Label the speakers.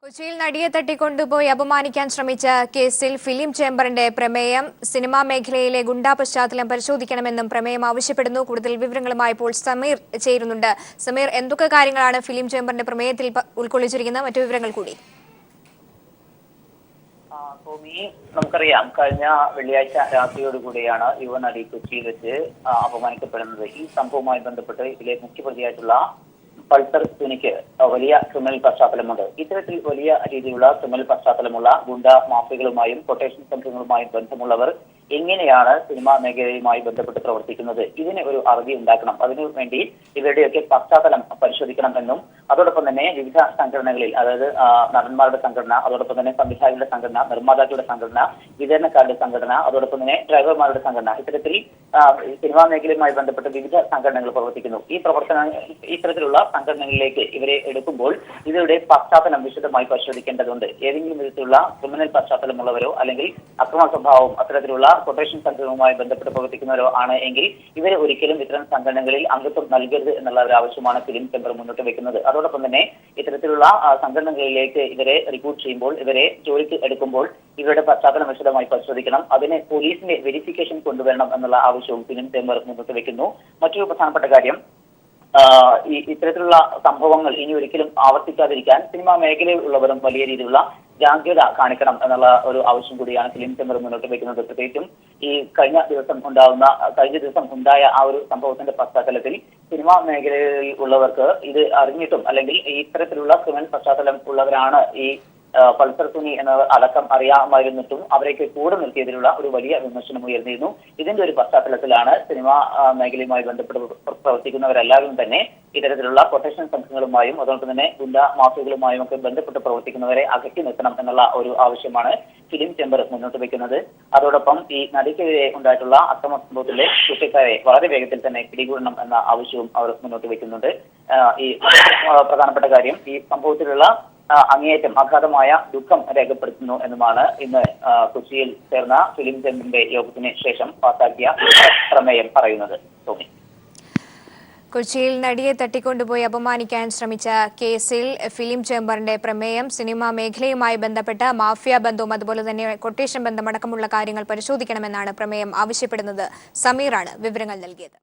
Speaker 1: കൊച്ചിയിൽ നടിയെ തട്ടിക്കൊണ്ടുപോയി അപമാനിക്കാൻ ശ്രമിച്ച കേസിൽ ഫിലിം ചേംബറിന്റെ പ്രമേയം സിനിമാ മേഖലയിലെ ഗുണ്ടാ പശ്ചാത്തലം പരിശോധിക്കണമെന്നും പ്രമേയം ആവശ്യപ്പെടുന്നു. കൂടുതൽ വിവരങ്ങളുമായി ഇപ്പോൾ സമീർ ചേരുന്നുണ്ട്. സമീർ, എന്തൊക്കെ കാര്യങ്ങളാണ് ഫിലിം ചേംബറിന്റെ പ്രമേയത്തിൽ ഉൾക്കൊള്ളിച്ചിരിക്കുന്നത്? മറ്റു വിവരങ്ങൾ കൂടി.
Speaker 2: നമുക്കറിയാം, കഴിഞ്ഞ വെള്ളിയാഴ്ച രാത്രിയോടുകൂടിയാണ് യുവനടി കൊച്ചിയിൽ വെച്ച് അപമാനിക്കപ്പെടുന്നത്. ഈ സംഭവവുമായി ബന്ധപ്പെട്ട് ഇതിലെ മുഖ്യപ്രതിയായിട്ടുള്ള പൾസർ സുനിക്ക് വലിയ ക്രിമിനൽ പശ്ചാത്തലമുണ്ട്. ഇത്തരത്തിൽ വലിയ രീതിയിലുള്ള ക്രിമിനൽ പശ്ചാത്തലമുള്ള ഗുണ്ട മാഫിയകളുമായും കൊട്ടേഷൻ സംഘങ്ങളുമായും ബന്ധമുള്ളവർ എങ്ങനെയാണ് സിനിമാ മേഖലയുമായി ബന്ധപ്പെട്ട് പ്രവർത്തിക്കുന്നത്? ഇതിന് ഒരു അറുതി ഉണ്ടാക്കണം. അതിനുവേണ്ടി ഇവരുടെയൊക്കെ പശ്ചാത്തലം പരിശോധിക്കണം എന്നും അതോടൊപ്പം തന്നെ വിവിധ സംഘടനകളിൽ, അതായത് നടന്മാരുടെ സംഘടന, അതോടൊപ്പം തന്നെ സംവിധായകരുടെ സംഘടന, നിർമ്മാതാക്കളുടെ സംഘടന, വിതരണക്കാരുടെ സംഘടന, അതോടൊപ്പം തന്നെ ഡ്രൈവർമാരുടെ സംഘടന, ഇത്തരത്തിൽ സിനിമാ മേഖലയുമായി ബന്ധപ്പെട്ട് വിവിധ സംഘടനകൾ പ്രവർത്തിക്കുന്നു. ഇത്തരത്തിലുള്ള സംഘടനകളിലേക്ക് ഇവരെ എടുക്കുമ്പോൾ ഇവരുടെ പശ്ചാത്തലം വിശദമായി പരിശോധിക്കേണ്ടതുണ്ട്. ഏതെങ്കിലും വിധത്തിലുള്ള ക്രിമിനൽ പശ്ചാത്തലമുള്ളവരോ അല്ലെങ്കിൽ അക്രമ സ്വഭാവം അത്തരത്തിലുള്ള കൊട്ടേഷൻ സംഘങ്ങളുമായി ബന്ധപ്പെട്ട് പ്രവർത്തിക്കുന്നവരോ ആണ് എങ്കിൽ ഇവരെ ഒരിക്കലും ഇത്തരം സംഘടനകളിൽ അംഗത്വം നൽകരുത് എന്നുള്ള ഒരു ആവശ്യമാണ് ഫിലിം ചേംബർ മുന്നോട്ട് വെക്കുന്നത്. അതോടൊപ്പം തന്നെ ഇത്തരത്തിലുള്ള സംഘടനകളിലേക്ക് ഇവരെ റിക്രൂട്ട് ചെയ്യുമ്പോൾ, ഇവരെ ജോലിക്ക് എടുക്കുമ്പോൾ ഇവരുടെ പശ്ചാത്തലം വിശദമായി പരിശോധിക്കണം. അതിന് പോലീസിന്റെ വെരിഫിക്കേഷൻ കൊണ്ടുവരണം എന്നുള്ള ആവശ്യവും ഫിലിം ചേംബർ മുന്നോട്ട് വെക്കുന്നു. മറ്റൊരു പ്രധാനപ്പെട്ട കാര്യം, ഇത്തരത്തിലുള്ള സംഭവങ്ങൾ ഇനി ഒരിക്കലും ആവർത്തിക്കാതിരിക്കാൻ സിനിമാ മേഖലയിലുള്ളവരും വലിയ രീതിയിലുള്ള ജാഗ്രത കാണിക്കണം എന്നുള്ള ഒരു ആവശ്യം കൂടിയാണ് ഫിലിം ചേംബർ മുന്നോട്ട് വെക്കുന്നത്. പ്രത്യേകിച്ചും ഈ കഴിഞ്ഞ ദിവസം ഉണ്ടായ ആ ഒരു സംഭവത്തിന്റെ പശ്ചാത്തലത്തിൽ സിനിമാ മേഖലയിൽ ഉള്ളവർക്ക് ഇത് അറിഞ്ഞിട്ടും അല്ലെങ്കിൽ ഇത്തരത്തിലുള്ള ക്രിമിനൽ പശ്ചാത്തലം ഉള്ളവരാണ് ഈ പൾസർ സുനി എന്ന അടക്കം അറിയാമായിരുന്നിട്ടും അവരേക്ക് കൂടെ നിർത്തിയതിലുള്ള ഒരു വലിയ വിമർശനം ഉയർന്നിരുന്നു. ഇതിന്റെ ഒരു പശ്ചാത്തലത്തിലാണ് സിനിമാ മേഖലയുമായി ബന്ധപ്പെട്ട് പ്രവർത്തിക്കുന്നവരെല്ലാവരും തന്നെ ഇത്തരത്തിലുള്ള കൊട്ടേഷൻ സംഘങ്ങളുമായും അതോടൊപ്പം തന്നെ ഗുണ്ട മാഫിയകളുമായും ഒക്കെ ബന്ധപ്പെട്ട് പ്രവർത്തിക്കുന്നവരെ അകറ്റി നിർത്തണം എന്നുള്ള ഒരു ആവശ്യമാണ് ഫിലിം ചേംബർ മുന്നോട്ട് വെക്കുന്നത്. അതോടൊപ്പം ഈ നടിക്കെതിരെ ഉണ്ടായിട്ടുള്ള അക്രമ സംഭവത്തിലെ കുറ്റക്കാരെ വളരെ വേഗത്തിൽ തന്നെ പിടികൂടണം എന്ന ആവശ്യവും അവർ മുന്നോട്ട് വെക്കുന്നുണ്ട്. ഈ പ്രധാനപ്പെട്ട കാര്യം, ഈ സംഭവത്തിലുള്ള അങ്ങേയറ്റം അഗാധമായ ദുഃഖം രേഖപ്പെടുത്തുന്നു എന്നുമാണ് ഇന്ന് കൊച്ചിയിൽ ചേർന്ന ഫിലിം ചേംബറിന്റെ യോഗത്തിന് ശേഷം പാസാക്കിയ പ്രമേയം പറയുന്നത്.
Speaker 1: കൊച്ചിയിൽ നടിയെ തട്ടിക്കൊണ്ടുപോയി അപമാനിക്കാൻ ശ്രമിച്ച കേസിൽ ഫിലിം ചേംബറിന്റെ പ്രമേയം സിനിമാ മേഖലയുമായി ബന്ധപ്പെട്ട് മാഫിയ ബന്ധവും അതുപോലെ തന്നെ കൊട്ടേഷൻ ബന്ധമടക്കമുള്ള കാര്യങ്ങൾ പരിശോധിക്കണമെന്നാണ് പ്രമേയം ആവശ്യപ്പെടുന്നത്. സമീറാണ് വിവരങ്ങൾ നൽകിയത്.